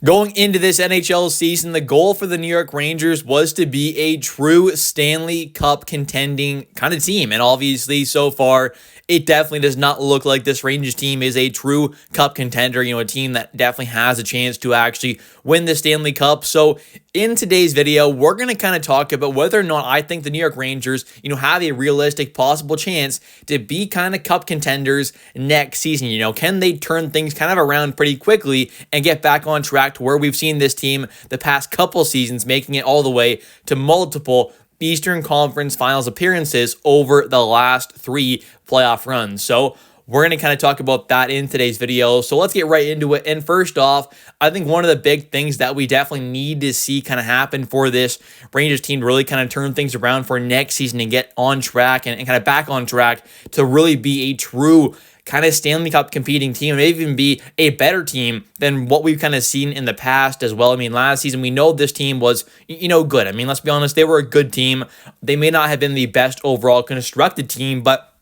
Going into this NHL season, the goal for the New York Rangers was to be a true Stanley Cup contending kind of team. And obviously, so far, it definitely does not look like this Rangers team is a true Cup contender, a team that definitely has a chance to actually win the Stanley Cup. So in today's video, we're going to kind of talk about whether or not I think the New York Rangers, have a realistic possible chance to be kind of Cup contenders next season. Can they turn things kind of around pretty quickly and get back on track to where we've seen this team the past couple seasons, making it all the way to multiple Eastern Conference Finals appearances over the last 3 playoff runs. So we're going to kind of talk about that in today's video. So let's get right into it. And first off, I think one of the big things that we definitely need to see kind of happen for this Rangers team to really kind of turn things around for next season and get on track and kind of back on track to really be a true kind of Stanley Cup competing team, maybe even be a better team than what we've kind of seen in the past as well. Last season, we know this team was, good. Let's be honest, they were a good team. They may not have been the best overall constructed team, but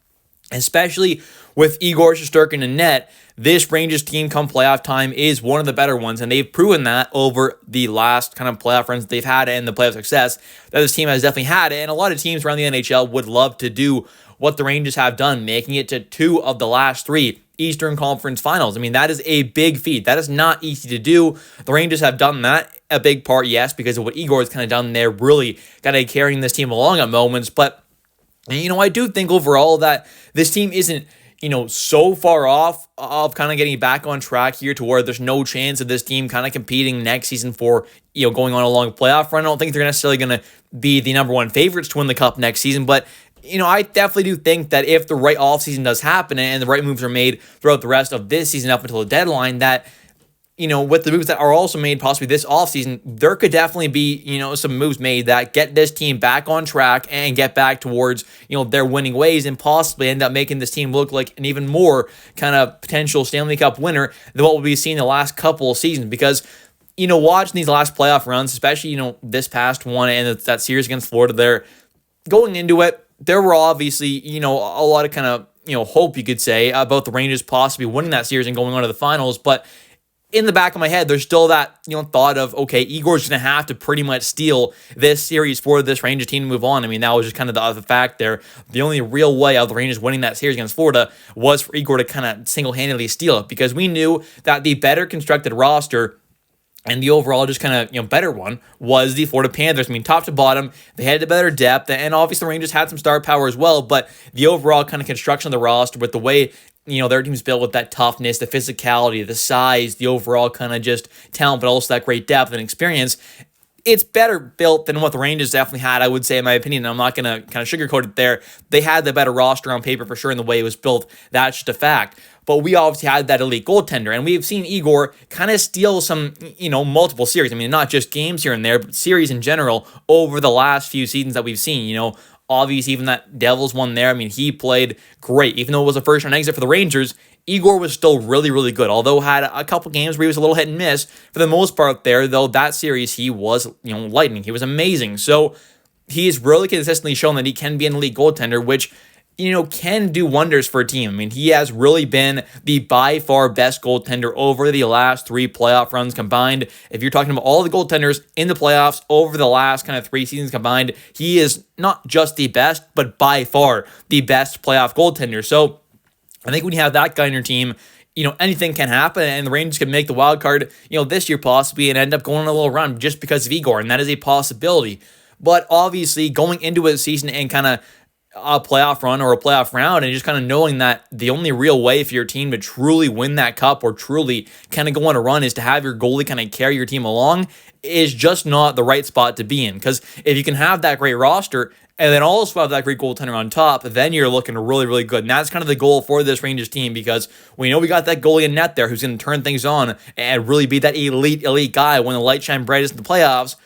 especially with Igor Shesterkin in net, this Rangers team come playoff time is one of the better ones, and they've proven that over the last kind of playoff runs they've had and the playoff success that this team has definitely had. And a lot of teams around the NHL would love to do what the Rangers have done, making it to 2 of the last 3 Eastern Conference Finals. That is a big feat. That is not easy to do. The Rangers have done that a big part, yes, because of what Igor has kind of done there, really kind of carrying this team along at moments. But, I do think overall that this team isn't, so far off of kind of getting back on track here to where there's no chance of this team kind of competing next season for, going on a long playoff run. I don't think they're necessarily going to be the number 1 favorites to win the Cup next season, but I definitely do think that if the right offseason does happen and the right moves are made throughout the rest of this season up until the deadline, that, with the moves that are also made possibly this offseason, there could definitely be, some moves made that get this team back on track and get back towards, their winning ways and possibly end up making this team look like an even more kind of potential Stanley Cup winner than what we've seen the last couple of seasons. Because, watching these last playoff runs, especially, this past one and that series against Florida there, going into it, there were obviously, a lot of kind of, hope you could say about the Rangers possibly winning that series and going on to the finals. But in the back of my head, there's still that, thought of, okay, Igor's going to have to pretty much steal this series for this Rangers team to move on. That was just kind of the fact there. The only real way of the Rangers winning that series against Florida was for Igor to kind of single-handedly steal it, because we knew that the better constructed roster and the overall just kind of, better one was the Florida Panthers. Top to bottom, they had a better depth, and obviously the Rangers had some star power as well, but the overall kind of construction of the roster with the way, their team's built with that toughness, the physicality, the size, the overall kind of just talent, but also that great depth and experience, it's better built than what the Rangers definitely had, I would say, in my opinion. I'm not going to kind of sugarcoat it there. They had the better roster on paper for sure in the way it was built. That's just a fact. But we obviously had that elite goaltender, and we've seen Igor kind of steal some, multiple series. Not just games here and there, but series in general over the last few seasons that we've seen. Obviously, even that Devils one there, he played great. Even though it was a first-round exit for the Rangers, Igor was still really, really good. Although had a couple games where he was a little hit and miss, for the most part there, though, that series, he was, lightning. He was amazing. So he's really consistently shown that he can be an elite goaltender, which, can do wonders for a team. He has really been the by far best goaltender over the last 3 playoff runs combined. If you're talking about all the goaltenders in the playoffs over the last kind of 3 seasons combined, he is not just the best, but by far the best playoff goaltender. So I think when you have that guy on your team, anything can happen, and the Rangers can make the wild card, this year possibly, and end up going on a little run just because of Igor, and that is a possibility. But obviously, going into a season and kind of a playoff run or a playoff round, and just kind of knowing that the only real way for your team to truly win that cup or truly kind of go on a run is to have your goalie kind of carry your team along, is just not the right spot to be in. Because if you can have that great roster and then also have that great goaltender on top, then you're looking really, really good. And that's kind of the goal for this Rangers team, because we know we got that goalie in net there who's going to turn things on and really be that elite guy when the light shine brightest in the playoffs.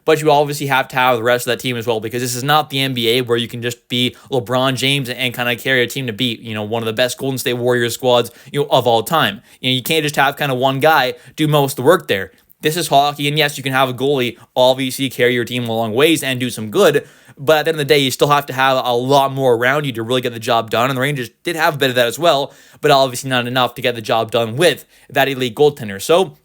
But you obviously have to have the rest of that team as well, because this is not the NBA where you can just be LeBron James and kind of carry a team to beat, one of the best Golden State Warriors squads, of all time. You can't just have kind of one guy do most of the work there. This is hockey, and yes, you can have a goalie obviously carry your team a long ways and do some good, but at the end of the day, you still have to have a lot more around you to really get the job done, and the Rangers did have a bit of that as well, but obviously not enough to get the job done with that elite goaltender. So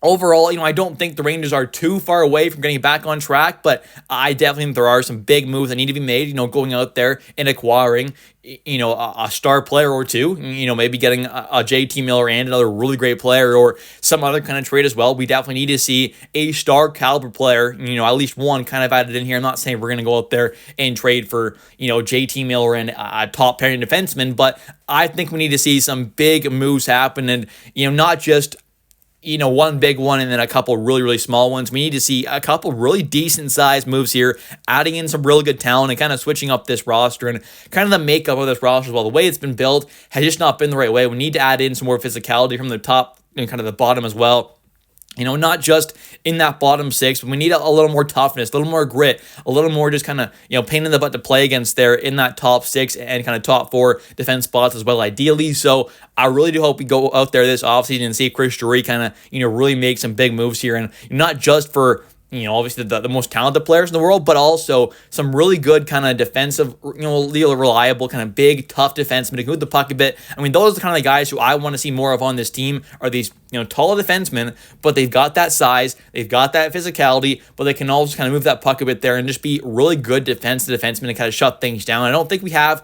overall, I don't think the Rangers are too far away from getting back on track, but I definitely think there are some big moves that need to be made, going out there and acquiring, a star player or two, maybe getting a JT Miller and another really great player or some other kind of trade as well. We definitely need to see a star caliber player, at least one kind of added in here. I'm not saying we're going to go out there and trade for, JT Miller and a top pairing defenseman, but I think we need to see some big moves happen and, not just one big one and then a couple really, really small ones. We need to see a couple really decent sized moves here, adding in some really good talent and kind of switching up this roster and kind of the makeup of this roster as well. The way it's been built has just not been the right way. We need to add in some more physicality from the top and kind of the bottom as well. Not just in that bottom six, but we need a little more toughness, a little more grit, a little more just kind of, pain in the butt to play against there in that top six and kind of top four defense spots as well, ideally. So I really do hope we go out there this offseason and see Chris Drury kind of, really make some big moves here. And not just for, obviously the most talented players in the world, but also some really good kind of defensive, reliable, kind of big, tough defensemen to move the puck a bit. I mean, those are the kind of guys who I want to see more of on this team are these, taller defensemen, but they've got that size, they've got that physicality, but they can also kind of move that puck a bit there and just be really good defensive defensemen and kind of shut things down. I don't think we have,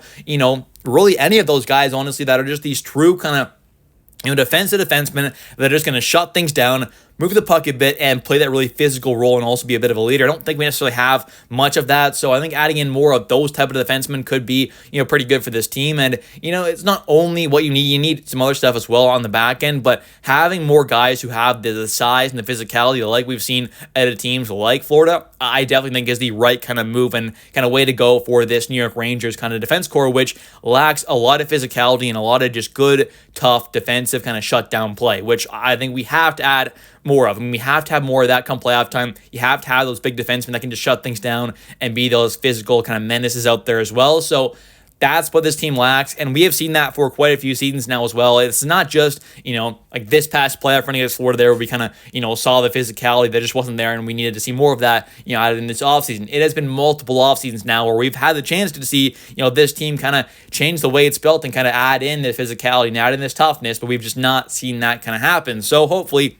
really any of those guys, honestly, that are just these true kind of, defensive defensemen that are just going to shut things down, move the puck a bit, and play that really physical role and also be a bit of a leader. I don't think we necessarily have much of that, so I think adding in more of those type of defensemen could be, pretty good for this team. And, it's not only what you need some other stuff as well on the back end, but having more guys who have the size and the physicality like we've seen at teams like Florida, I definitely think is the right kind of move and kind of way to go for this New York Rangers kind of defense core, which lacks a lot of physicality and a lot of just good, tough, defensive kind of shutdown play, which I think we have to add more of. I mean, we have to have more of that come playoff time. You have to have those big defensemen that can just shut things down and be those physical kind of menaces out there as well. So that's what this team lacks, and we have seen that for quite a few seasons now as well. It's not just, like this past playoff run against Florida there where we kind of, saw the physicality that just wasn't there, and we needed to see more of that, added in this offseason. It has been multiple offseasons now where we've had the chance to see, this team kind of change the way it's built and kind of add in the physicality and add in this toughness, but we've just not seen that kind of happen. So hopefully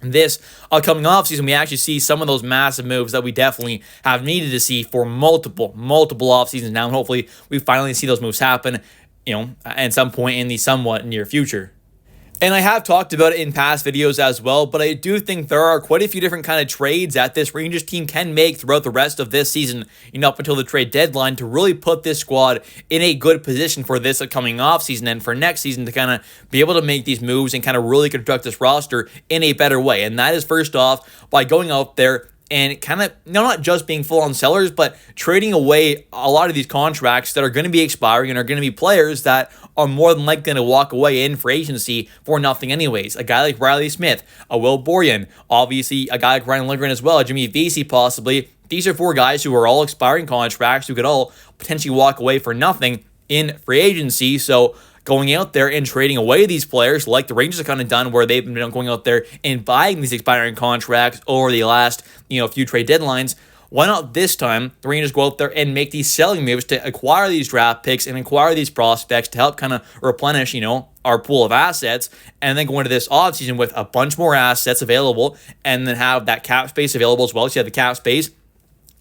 this upcoming offseason, we actually see some of those massive moves that we definitely have needed to see for multiple offseasons now. And hopefully we finally see those moves happen, at some point in the somewhat near future. And I have talked about it in past videos as well, but I do think there are quite a few different kind of trades that this Rangers team can make throughout the rest of this season, up until the trade deadline to really put this squad in a good position for this upcoming offseason and for next season to kind of be able to make these moves and kind of really construct this roster in a better way. And that is first off by going out there and kind of not just being full-on sellers, but trading away a lot of these contracts that are going to be expiring and are going to be players that are more than likely going to walk away in free agency for nothing anyways. A guy like Riley Smith, a Will Borjan, obviously a guy like Ryan Lindgren as well, a Jimmy Vesey possibly. These are four guys who are all expiring contracts who could all potentially walk away for nothing in free agency. So going out there and trading away these players like the Rangers have kind of done, where they've been going out there and buying these expiring contracts over the last, few trade deadlines. Why not this time the Rangers go out there and make these selling moves to acquire these draft picks and acquire these prospects to help kind of replenish, our pool of assets, and then go into this offseason with a bunch more assets available and then have that cap space available as well. So you have the cap space.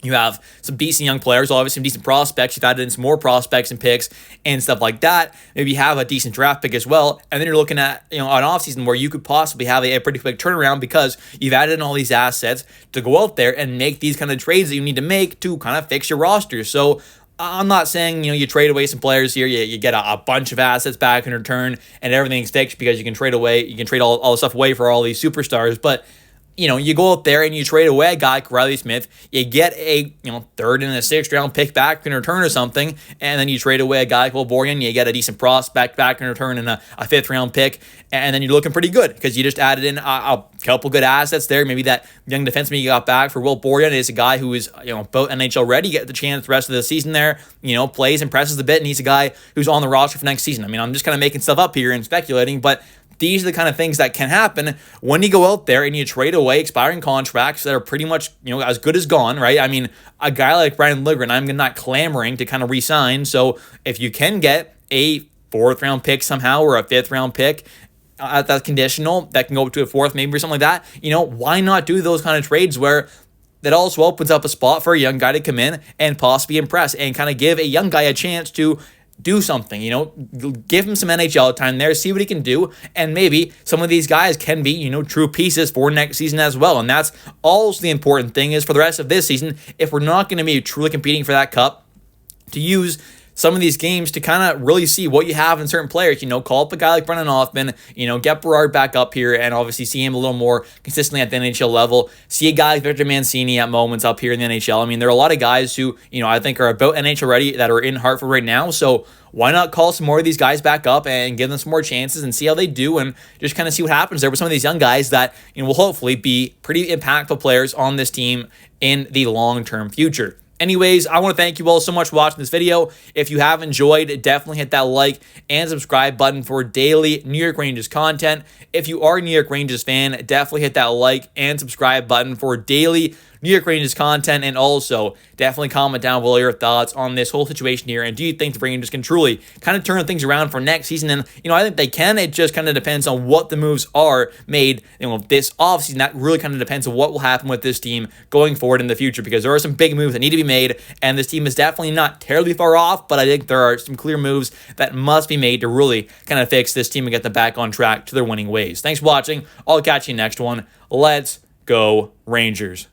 You have some decent young players, obviously some decent prospects. You've added in some more prospects and picks and stuff like that. Maybe you have a decent draft pick as well. And then you're looking at, an offseason where you could possibly have a pretty quick turnaround because you've added in all these assets to go out there and make these kind of trades that you need to make to kind of fix your roster. So I'm not saying, you trade away some players here, you get a bunch of assets back in return and everything's fixed because you can trade all the stuff away for all these superstars. But you go out there and you trade away a guy like Riley Smith, you get a, third and a sixth round pick back in return or something, and then you trade away a guy like Will Borjan, you get a decent prospect back in return and a fifth round pick, and then you're looking pretty good because you just added in a couple good assets there. Maybe that young defenseman you got back for Will Borjan is a guy who is, about NHL ready, get the chance the rest of the season there, plays, impresses a bit, and he's a guy who's on the roster for next season. I mean, I'm just kind of making stuff up here and speculating, but these are the kind of things that can happen when you go out there and you trade away expiring contracts that are pretty much, as good as gone, right? I mean, a guy like Ryan Lindgren, I'm not clamoring to kind of re-sign. So if you can get a fourth round pick somehow or a fifth round pick at that conditional that can go up to a fourth, maybe, or something like that, why not do those kind of trades where that also opens up a spot for a young guy to come in and possibly impress and kind of give a young guy a chance to do something, give him some NHL time there, see what he can do, and maybe some of these guys can be, true pieces for next season as well. And that's also the important thing is for the rest of this season, if we're not going to be truly competing for that cup, to use some of these games to kind of really see what you have in certain players. Call up a guy like Brennan Hoffman, get Berard back up here and obviously see him a little more consistently at the NHL level. See a guy like Victor Mancini at moments up here in the NHL. I mean, there are a lot of guys who, I think are about NHL ready that are in Hartford right now. So why not call some more of these guys back up and give them some more chances and see how they do and just kind of see what happens there with some of these young guys that, will hopefully be pretty impactful players on this team in the long-term future. Anyways, I want to thank you all so much for watching this video. If you have enjoyed, definitely hit that like and subscribe button for daily New York Rangers content. If you are a New York Rangers fan, definitely hit that like and subscribe button for daily New York Rangers content, and also definitely comment down below your thoughts on this whole situation here, and do you think the Rangers can truly kind of turn things around for next season? And, I think they can. It just kind of depends on what the moves are made, this offseason. That really kind of depends on what will happen with this team going forward in the future, because there are some big moves that need to be made, and this team is definitely not terribly far off, but I think there are some clear moves that must be made to really kind of fix this team and get them back on track to their winning ways. Thanks for watching. I'll catch you next one. Let's go Rangers.